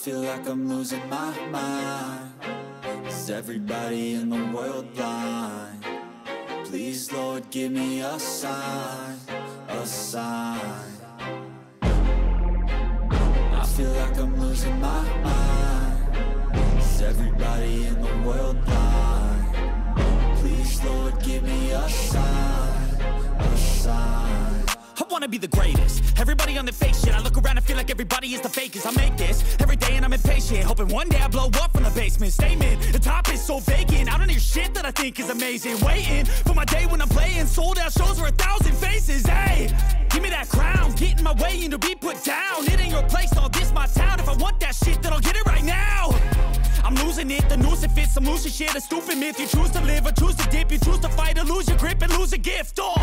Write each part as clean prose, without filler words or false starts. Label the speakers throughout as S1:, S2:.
S1: feel like I'm losing my mind. Is everybody in the world blind? Please, Lord, give me a sign, a sign. I feel like I'm losing my mind. Is everybody in the world blind? Please, Lord, give me a sign, a sign.
S2: I wanna be the greatest. Everybody on the fake shit. I look around and feel like everybody is the fakest. I make this every day and I'm impatient, hoping one day I blow up from the basement. Statement, the top is so vacant. I don't hear shit that I think is amazing. Waiting for my day when I'm playing sold out shows for 1,000 faces. Hey, give me that crown, get in my way and to be put down. It ain't your place, all this my town. If I want that shit, then I'll get it right now. I'm losing it, the noose it fits. I'm losing shit, a stupid myth. You choose to live or choose to dip. You choose to fight or lose your grip and lose a gift. Oh,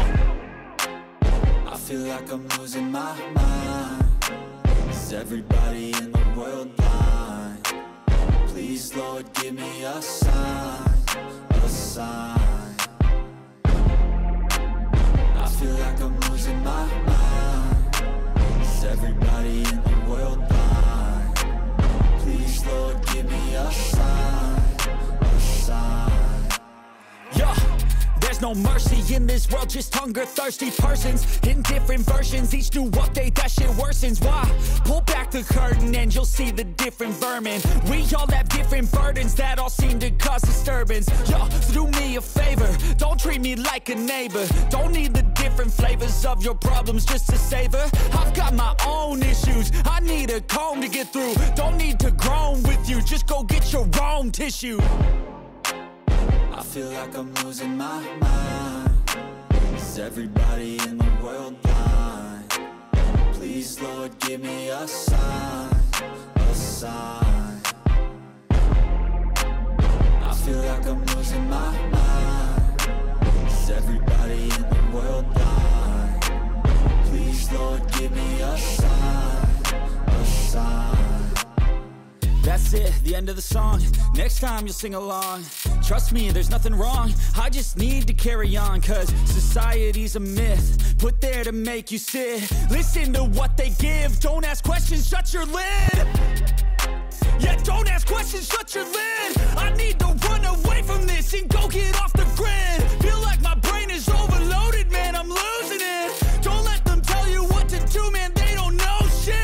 S1: I feel like I'm losing my mind. Is everybody in the world blind? Please, Lord, give me a sign, a sign. I feel like I'm losing my mind. Is everybody in the world blind? Please, Lord, give me a sign, a sign.
S2: yeah. There's no mercy in this world, just hunger-thirsty persons in different versions. Each new update, that shit worsens. Why? Pull back the curtain and you'll see the different vermin. We all have different burdens that all seem to cause disturbance. Yo, so do me a favor, don't treat me like a neighbor. Don't need the different flavors of your problems just to savor. I've got my own issues, I need a comb to get through. Don't need to groan with you, just go get your own tissue.
S1: I feel like I'm losing my mind. Is everybody in the world blind? Please, Lord, give me a sign, a sign. I feel like I'm losing my mind. Is everybody in the world blind? Please, Lord, give me a sign, a sign.
S2: That's it, the end of the song. Next time you'll sing along. Trust me, there's nothing wrong. I just need to carry on, cause society's a myth put there to make you sit. Listen to what they give. Don't ask questions, shut your lid. Yeah, don't ask questions, shut your lid. I need to run away from this and go get off the grid. Feel like my brain is overloaded, man, I'm losing it. Don't let them tell you what to do, man, they don't know shit.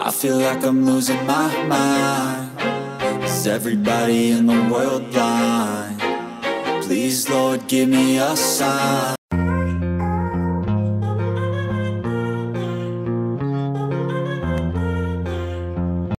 S1: I feel like I'm losing my mind. Is everybody in the world blind? Please, Lord, give me a sign.